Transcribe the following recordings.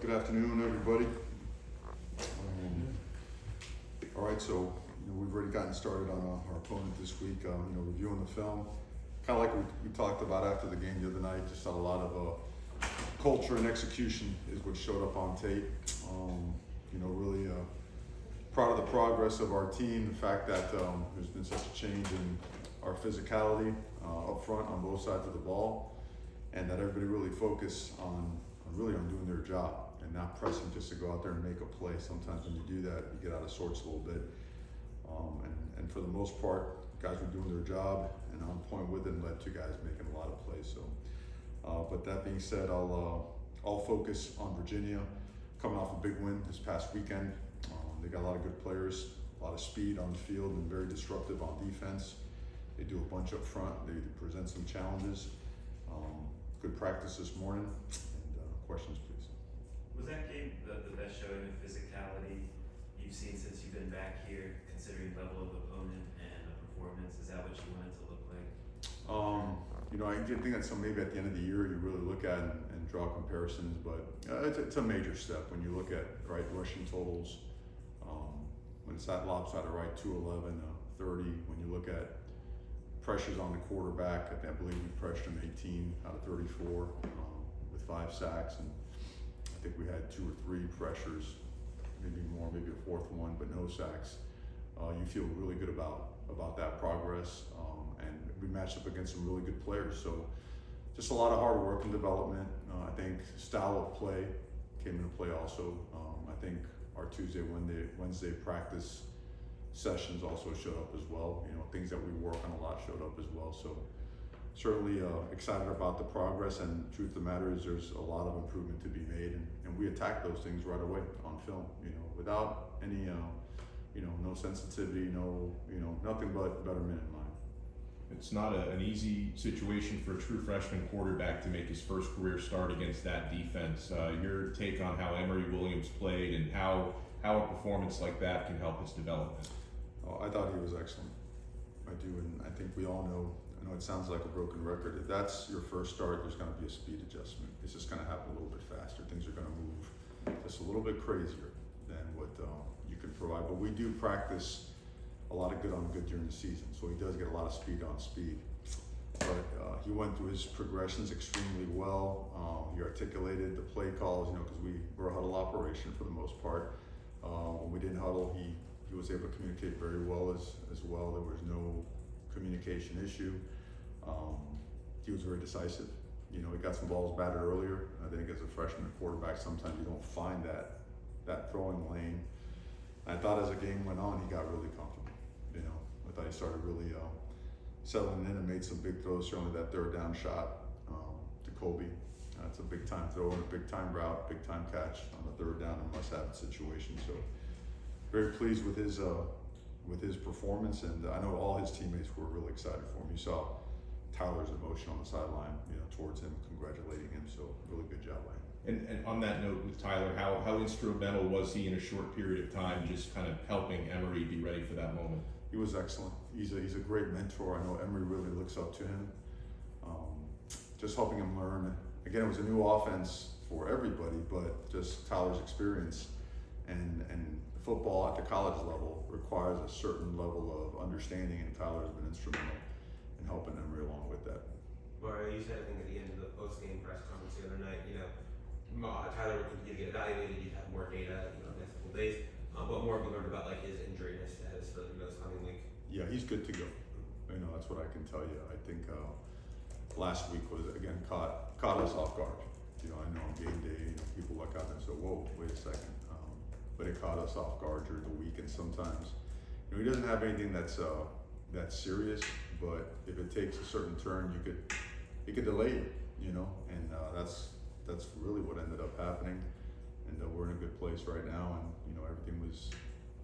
Good afternoon, everybody. All right, so we've already gotten started on our opponent this week. Reviewing the film, kind of like we talked about after the game the other night. Just a lot of culture and execution is what showed up on tape. Really proud of the progress of our team. The fact that there's been such a change in our physicality up front on both sides of the ball, and that everybody really focus on doing their job and not pressing just to go out there and make a play. Sometimes when you do that, you get out of sorts a little bit. And for the most part, guys were doing their job and on point with it, and led to guys making a lot of plays. So, but that being said, I'll focus on Virginia, coming off a big win this past weekend. They got a lot of good players, a lot of speed on the field, and very disruptive on defense. They do a bunch up front. They present some challenges. Good practice this morning. And questions, please. Was that game the best showing of physicality you've seen since you've been back here, considering level of opponent and the performance? Is that what you want it to look like? I think that's something maybe at the end of the year you really look at and draw comparisons, but it's a major step when you look at rushing totals. When it's that lopsided, 211, 30. When you look at pressures on the quarterback, I believe we pressured him 18 out of 34 with 5 sacks, and I think we had 2 or 3 pressures, maybe more, maybe a 4th one, but no sacks. You feel really good about that progress, and we matched up against some really good players. So just a lot of hard work and development. I think style of play came into play also. I think our Tuesday, Wednesday practice sessions also showed up as well. Things that we work on a lot showed up as well. So certainly excited about the progress, and the truth of the matter is there's a lot of improvement to be made, and we attack those things right away on film, without any, no sensitivity, nothing but betterment in mind. It's not an easy situation for a true freshman quarterback to make his first career start against that defense. Your take on how Emory Williams played and how a performance like that can help his development? I thought he was excellent. I do, and I think we all know, I know it sounds like a broken record. If that's your first start, there's going to be a speed adjustment. It's just going to happen a little bit faster. Things are going to move just a little bit crazier than what you can provide. But we do practice a lot of good on good during the season, so he does get a lot of speed on speed. But he went through his progressions extremely well. He articulated the play calls, because we were a huddle operation for the most part. When we didn't huddle, he was able to communicate very well as well. There was no communication issue. He was very decisive. He got some balls batted earlier. I think as a freshman quarterback, sometimes you don't find that throwing lane. I thought as the game went on, he got really comfortable. I thought he started really settling in and made some big throws. Certainly that 3rd down shot to Kobe. That's a big time throw and a big time route, big time catch on the 3rd down and must have it situation. So very pleased with his performance, and I know all his teammates were really excited for him. You saw Tyler's emotion on the sideline, towards him, congratulating him. So really good job by him. And on that note with Tyler, how instrumental was he in a short period of time, just kind of helping Emory be ready for that moment? He was excellent. He's a great mentor. I know Emory really looks up to him. Just helping him learn. Again, it was a new offense for everybody, but just Tyler's experience and football at the college level requires a certain level of understanding, and Tyler has been instrumental in helping Emory along with that. Mario, you said, I think, at the end of the post-game press conference the other night, Tyler would continue to get evaluated, you'd have more data, the next couple days, but more we learned about his injury status for this coming week. Yeah, he's good to go. That's what I can tell you. I think last week was, again, caught us off guard. I know on game day, people look out and say, whoa, wait a second. But it caught us off guard during the week, and sometimes, he doesn't have anything that's serious, but if it takes a certain turn, it could delay it, and that's really what ended up happening. And we're in a good place right now, and everything was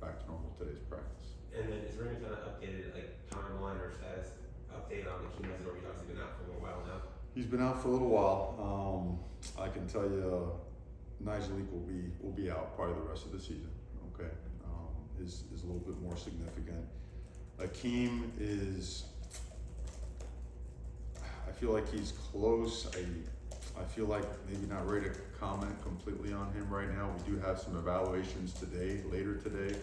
back to normal today's practice. And then is there any kind of updated timeline or status update on the key method, or he's obviously been out for a little while now? He's been out for a little while. I can tell you, Nigelique will be out probably the rest of the season. Okay, is a little bit more significant. Akeem is, I feel like he's close. I feel like maybe not ready to comment completely on him right now. We do have some evaluations today, later today,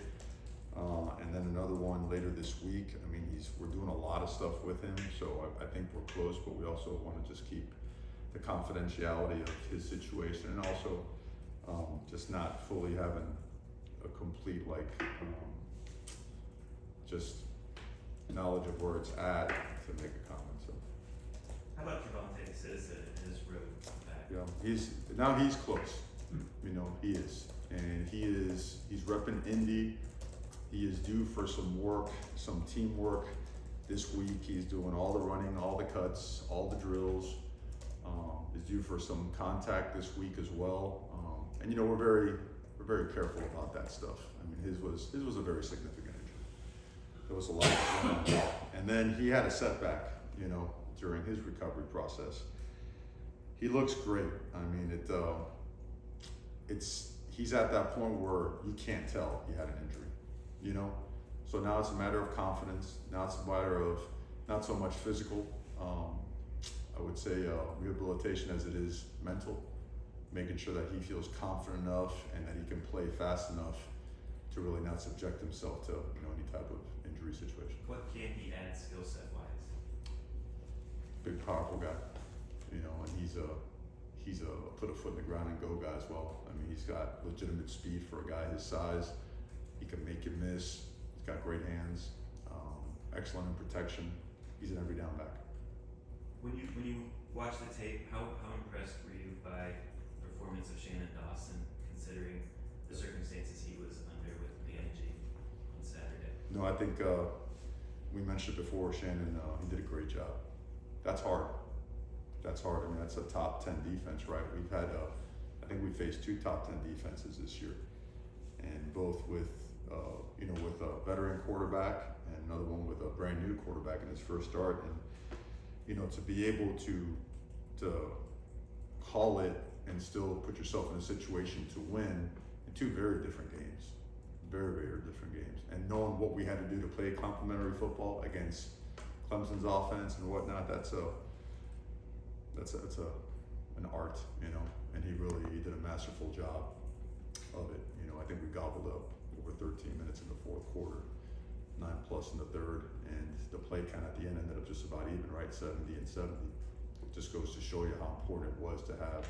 and then another one later this week. I mean, we're doing a lot of stuff with him, so I think we're close, but we also want to just keep the confidentiality of his situation, and also just not fully having a complete just knowledge of where it's at to make a comment. So How about Javante Citizen and his road back? yeah, he's close. You know, he is, and he's repping Indy. He is due for some work, some teamwork this week. He's doing all the running, all the cuts, all the drills. Is due for some contact this week as well. And you know, we're very careful about that stuff. I mean, his was a very significant injury. There was a lot going on. And then he had a setback, you know, during his recovery process. He looks great. I mean, he's at that point where you can't tell he had an injury, you know? So now it's a matter of confidence. Now it's a matter of not so much physical, I would say rehabilitation as it is mental, making sure that he feels confident enough and that he can play fast enough to really not subject himself to, you know, any type of injury situation. What can he add skill set wise? Big, powerful guy, you know, and he's a put a foot in the ground and go guy as well. I mean, he's got legitimate speed for a guy his size. He can make you miss. He's got great hands, excellent in protection. He's an every down back. When you watch the tape, how impressed were you by the performance of Shannon Dawson, considering the circumstances he was under with the energy on Saturday? No, I think we mentioned it before. Shannon, he did a great job. That's hard. I mean, that's a top 10 defense, right? We've had, I think we faced 2 top 10 defenses this year, and both with, you know, with a veteran quarterback and another one with a brand new quarterback in his first start, and you know, to be able to call it and still put yourself in a situation to win in 2 very different games, very different games, and knowing what we had to do to play complementary football against Clemson's offense and whatnot, that's an art, you know, and he did a masterful job of it. You know, I think we gobbled up over 13 minutes in the fourth quarter, 9+ in the third, and the play count at the end ended up just about even, right? 70 and 70. It just goes to show you how important it was to have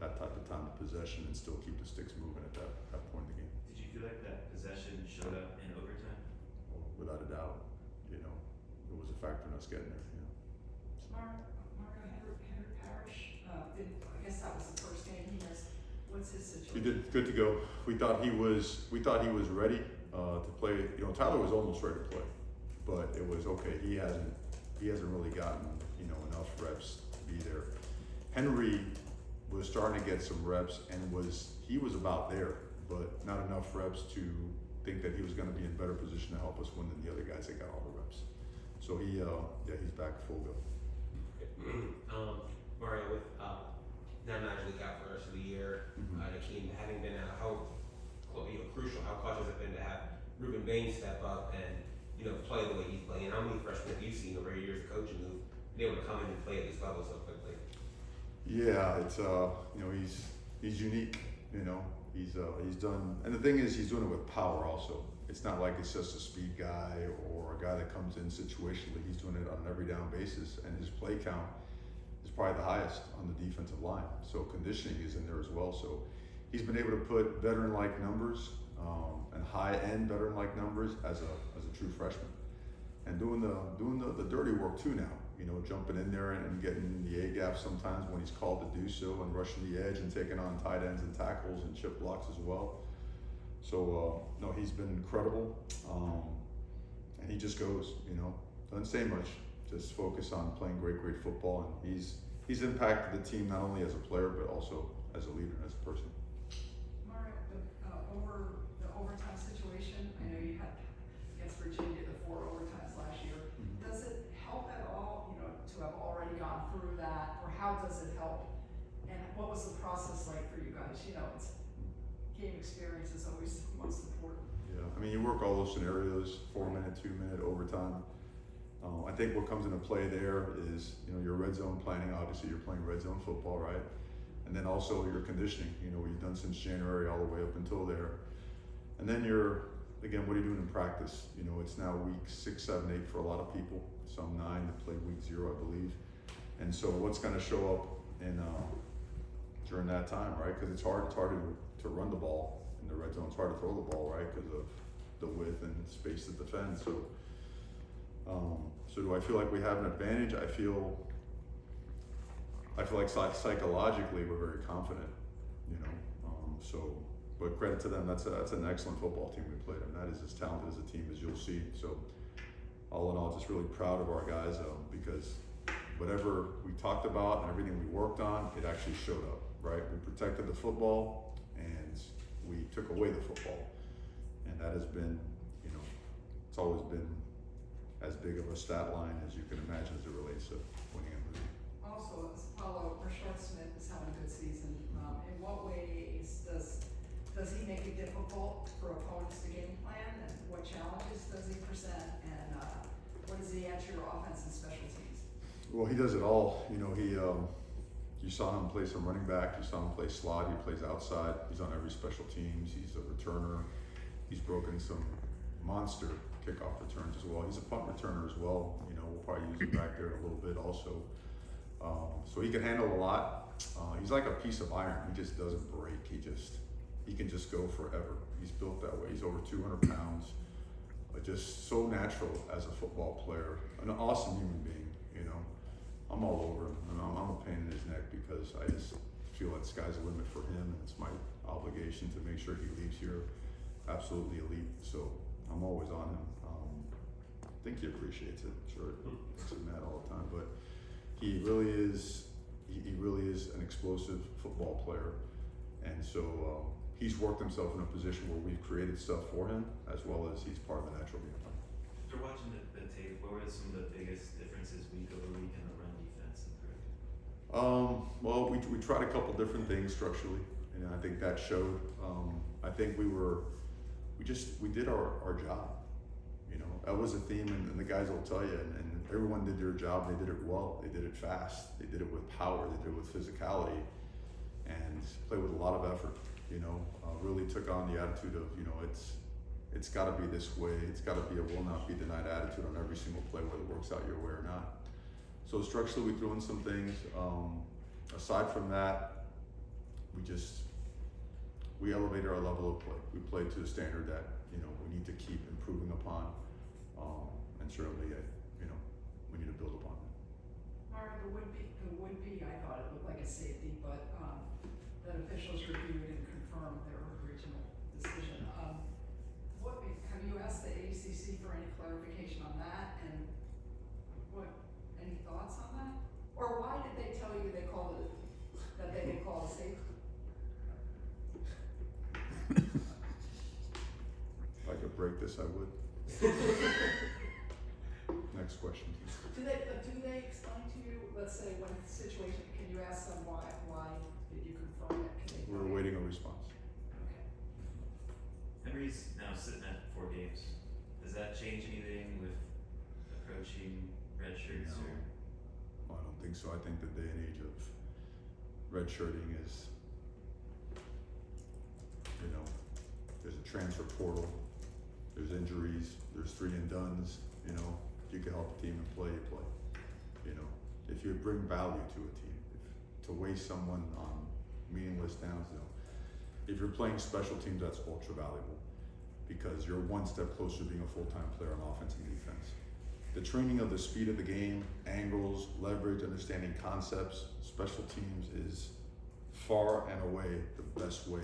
that type of time of possession and still keep the sticks moving at that point in the game. Did you feel like that possession showed up in overtime? Well, without a doubt, you know, it was a factor in us getting there, you know. So. Henry Parrish, I guess that was the first game he missed. What's his situation? He did good to go. We thought he was ready to play. You know, Tyler was almost ready to play, but it was okay. He hasn't really gotten, you know, enough reps to be there. Henry was starting to get some reps and he was about there, but not enough reps to think that he was going to be in better position to help us win than the other guys that got all the reps. So he's back full go. Mario, with now Nigel out for the rest of the year, Nakeem having been out, how crucial, how clutch has it been to have Ruben Baines step up and, you know, play the way he's playing? How many freshmen have you seen over your years of coaching who've been able to come in and play at this level so quickly? Yeah, it's you know, he's unique. You know, he's done, and the thing is, he's doing it with power also. It's not like it's just a speed guy or a guy that comes in situationally. He's doing it on an every down basis, and his play count is probably the highest on the defensive line. So conditioning is in there as well. So he's been able to put veteran-like numbers and high-end veteran-like numbers as a true freshman, and doing the dirty work too now. You know, jumping in there and getting the A gap sometimes when he's called to do so, and rushing the edge and taking on tight ends and tackles and chip blocks as well. So no, he's been incredible, and he just goes. You know, doesn't say much, just focus on playing great football, and he's impacted the team not only as a player but also as a leader and as a person. Mario, over the overtime situation, I know you had against Virginia the 4 overtimes last year. Does it help at all, you know, to have already gone through that, or how does it help? And what was the process like for you guys? You know, it's game experience is always most important. Yeah, I mean, you work all those scenarios: 4-minute, 2-minute overtime. I think what comes into play there is, your red zone planning. Obviously, you're playing red zone football, right? And then also your conditioning, what you've done since January all the way up until there. And then again, what are you doing in practice? It's now week 6, 7, 8 for a lot of people. Some 9 that played week 0, I believe. And so what's going to show up in during that time, right? Because it's hard to run the ball in the red zone. It's hard to throw the ball, right? Because of the width and space to defend. So do I feel like we have an advantage? I feel like psychologically we're very confident, but credit to them. That's an excellent football team we played, and that is as talented as a team as you'll see. So all in all, just really proud of our guys because whatever we talked about and everything we worked on, it actually showed up, right? We protected the football and we took away the football, and that has been, it's always been as big of a stat line as you can imagine as it relates to winning and losing. Also, Paulo Rashard Smith is having a good season. In what ways does he make it difficult for opponents to game plan, and what challenges does he present, and what does he add to your offense and special teams? Well, he does it all. You saw him play some running back. You saw him play slot. He plays outside. He's on every special teams. He's a returner. He's broken some monster kickoff returns as well. He's a punt returner as well. We'll probably use him back there a little bit also. So he can handle a lot. He's like a piece of iron. He just doesn't break. He can just go forever. He's built that way. He's over 200 pounds. Just so natural as a football player. An awesome human being. I'm all over him. I'm a pain in his neck because I just feel like the sky's the limit for him, and it's my obligation to make sure he leaves here absolutely elite. So I'm always on him. I think he appreciates it. Sure, he makes him mad all the time, but he really is. He really is an explosive football player, and so he's worked himself in a position where we've created stuff for him, as well as he's part of the natural game plan. After watching the tape, what were some of the biggest differences week over week in the run defense improved? Well, we tried a couple different things structurally, and I think that showed. I think we did our job. That was a theme, and the guys will tell you, and everyone did their job. They did it well. They did it fast. They did it with power. They did it with physicality, and played with a lot of effort. Really took on the attitude of, it's got to be this way. It's got to be a will not be denied attitude on every single play, whether it works out your way or not. So structurally, we threw in some things. Aside from that, we elevated our level of play. We played to the standard that we need to keep improving upon, and certainly we need to build upon it. Mario, the would be, I thought it looked like a safety, but that officials reviewed and confirmed their original decision. Have you asked the ACC for any clarification on that, and any thoughts on that? Or why did they tell you they didn't call it safety? If I could break this, I would. Next question. Do they explain to you, let's say when the situation, can you ask them why did you confirm it? Can they tell We're you? awaiting a response. Okay. Emery's now sitting at 4 games. Does that change anything with approaching red shirts No. I don't think so. I think the day and age of redshirting is, there's a transfer portal, there's injuries, there's 3 and dones. If you can help the team and play, you play. If you bring value to a team, to waste someone on meaningless downs, if you're playing special teams, that's ultra valuable because you're one step closer to being a full-time player on offense and defense. The training of the speed of the game, angles, leverage, understanding concepts, special teams is far and away the best way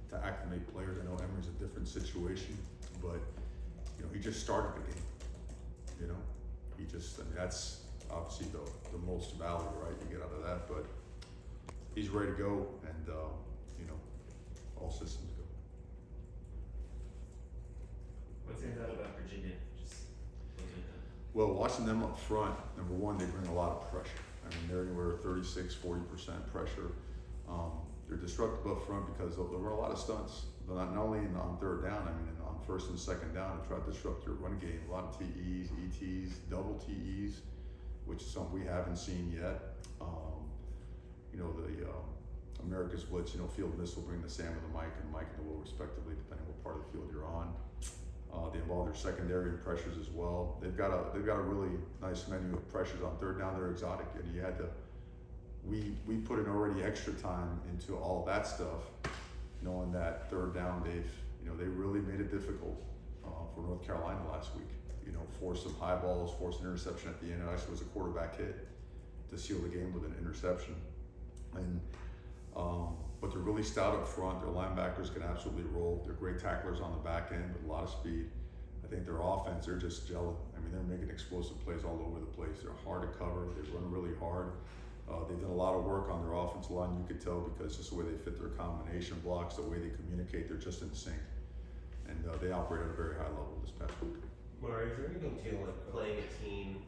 to acclimate players. I know Emery's a different situation, but he just started the game. That's obviously the most value, right? You get out of that, but he's ready to go, and all systems go. What's it about Virginia? Just looking at them. Well, watching them up front, number one, they bring a lot of pressure. They're anywhere 36, 40% pressure. They're disruptive up front because they'll run a lot of stunts. not only on third down, I mean on first and second down to try to disrupt your run game. A lot of TEs, ETs, double TEs, which is something we haven't seen yet. You know, the America's Blitz, you know, field miss will bring the Sam and the Mike and Mike and the Will respectively, depending what part of the field you're on. They involve their secondary and pressures as well. They've got a really nice menu of pressures on third down. They're exotic, and you had to. We put in already extra time into all that stuff, knowing that third down they really made it difficult for North Carolina last week. You know, forced some high balls, forced an interception at the end. It actually was a quarterback hit to seal the game with an interception. And but they're really stout up front. Their linebackers can absolutely roll. They're great tacklers on the back end with a lot of speed. I think their offense, they're just gelling. I mean, they're making explosive plays all over the place. They're hard to cover. They run really hard. They've done a lot of work on their offensive line. You could tell because just the way they fit their combination blocks, the way they communicate, they're just in sync. And they operate at a very high level this past week. Murray, is there anything to like playing a team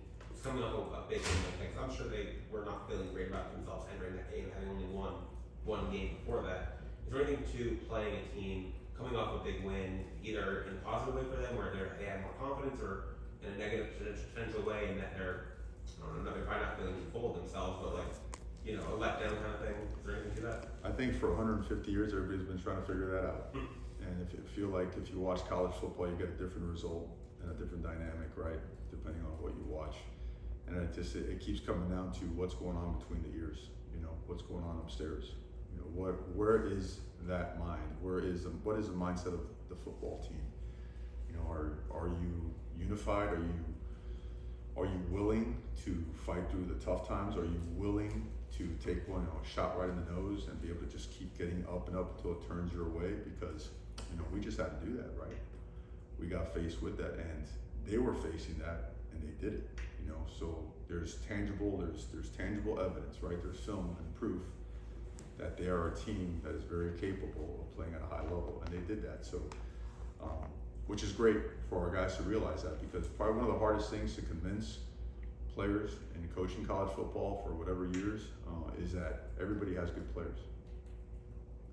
coming off of a big win like that? 'Cause I'm sure they were not feeling great about themselves entering that game, having only won one game before that. Is there anything to playing a team coming off a big win, either in a positive way for them, where they have more confidence, or in a negative potential way, in that they're, I don't know, they're probably not feeling full of themselves, but like, you know, a letdown kind of thing? Is there anything to that? I think for 150 years, everybody's been trying to figure that out. And if you feel like if you watch college football, you get a different result and a different dynamic, right? Depending on what you watch. And it keeps coming down to what's going on between the ears. You know, what's going on upstairs. You know, where is that mind? What is the mindset of the football team? You know, are you unified? Are you willing to fight through the tough times? Are you willing to take one, a shot right in the nose and be able to just keep getting up and up until it turns your way? Because, you know, we just had to do that, right? We got faced with that, and they were facing that, and they did it. You know, so there's tangible evidence, right? There's film and proof that they are a team that is very capable of playing at a high level, and they did that. So, which is great for our guys to realize that, because probably one of the hardest things to convince players in coaching college football for whatever years is that everybody has good players.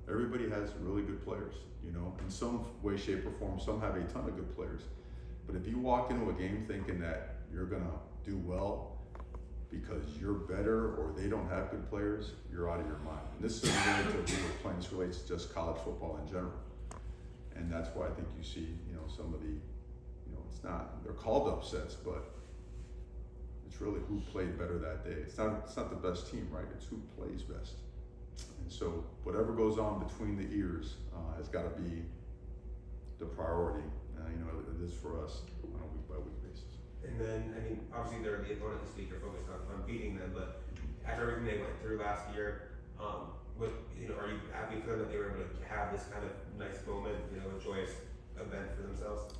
Everybody has really good players, you know, in some way, shape, or form. Some have a ton of good players. But if you walk into a game thinking that you're gonna do well because you're better or they don't have good players, you're out of your mind. And this isn't related to playing, this relates to just college football in general. And that's why I think you see, you know, some of the, you know, it's not, they're called upsets, but it's really who played better that day. It's not the best team, right? It's who plays best. And so whatever goes on between the ears has got to be the priority. You know, it is for us on a week by week basis. And then, I mean, obviously they're the opponent this week. You're focused on beating them, but after everything they went through last year, are you happy for them that they were able to have this kind of nice moment, you know, a joyous event for themselves?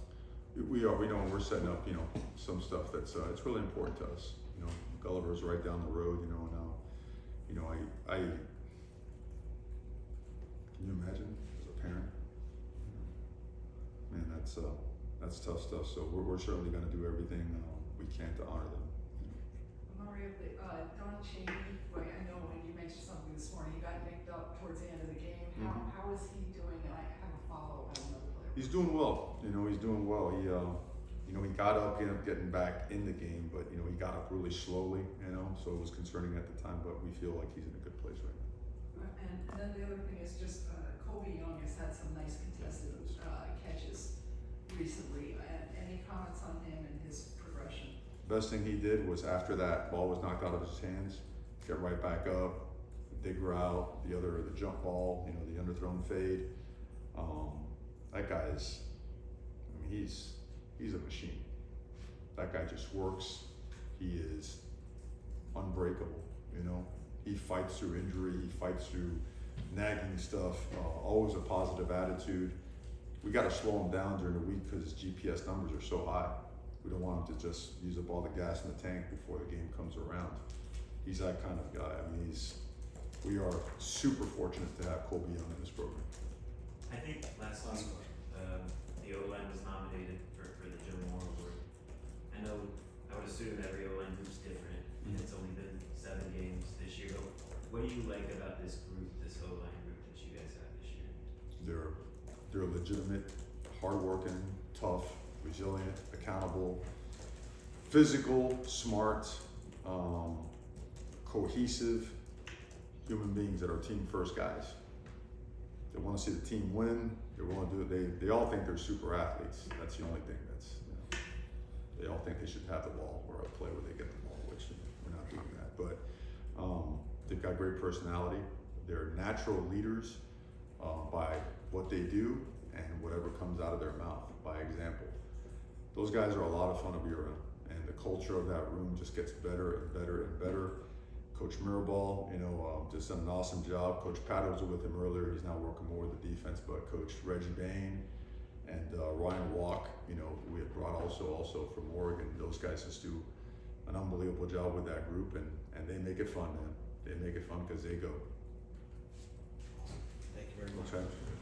We are. We know we're setting up, you know, some stuff that's it's really important to us. You know, Gulliver's right down the road. You know, now, you know, I can you imagine as a parent? Man, that's tough stuff. So we're certainly going to do everything we can to honor them. Mario, Don Cheney, I know when you mentioned something this morning, he got nicked up towards the end of the game. How is he doing? And I have a follow on another player. He's doing well. You know, he's doing well. He, you know, he got up, ended up getting back in the game, but you know, he got up really slowly. You know, so it was concerning at the time. But we feel like he's in a good place right now. And then the other thing is just Kobe Young has had some nice contested catches recently. Any comments on him and his progression? Best thing he did was after that ball was knocked out of his hands, get right back up, dig route, the jump ball, you know, the underthrown fade. That guy is, I mean, he's a machine. That guy just works. He is unbreakable, you know. He fights through injury, he fights through nagging stuff, always a positive attitude. We got to slow him down during the week because his GPS numbers are so high. We don't want him to just use up all the gas in the tank before the game comes around. He's that kind of guy. I mean, we are super fortunate to have Kobe Young in this program. I think last week the O-line was nominated for the Joe Moore Award. I would assume every O-line group's different, and it's only been 7 games this year. But what do you like about this group, this O-line group that you guys have this year? they're legitimate, hardworking, tough, resilient, accountable, physical, smart, cohesive human beings that are team first guys. They want to see the team win. They want to do it. They all think they're super athletes. That's the only thing that's, they all think they should have the ball or a play where they get the ball, which we're not doing that. But they've got great personality. They're natural leaders by what they do and whatever comes out of their mouth by example. Those guys are a lot of fun to be around, and the culture of that room just gets better and better and better. Coach Mirabal, just done an awesome job. Coach Pat was with him earlier. He's now working more with the defense, but Coach Reggie Bain and Ryan Walk, we have brought also from Oregon. Those guys just do an unbelievable job with that group, and they make it fun, man. They make it fun because they go. Thank you very much. Okay.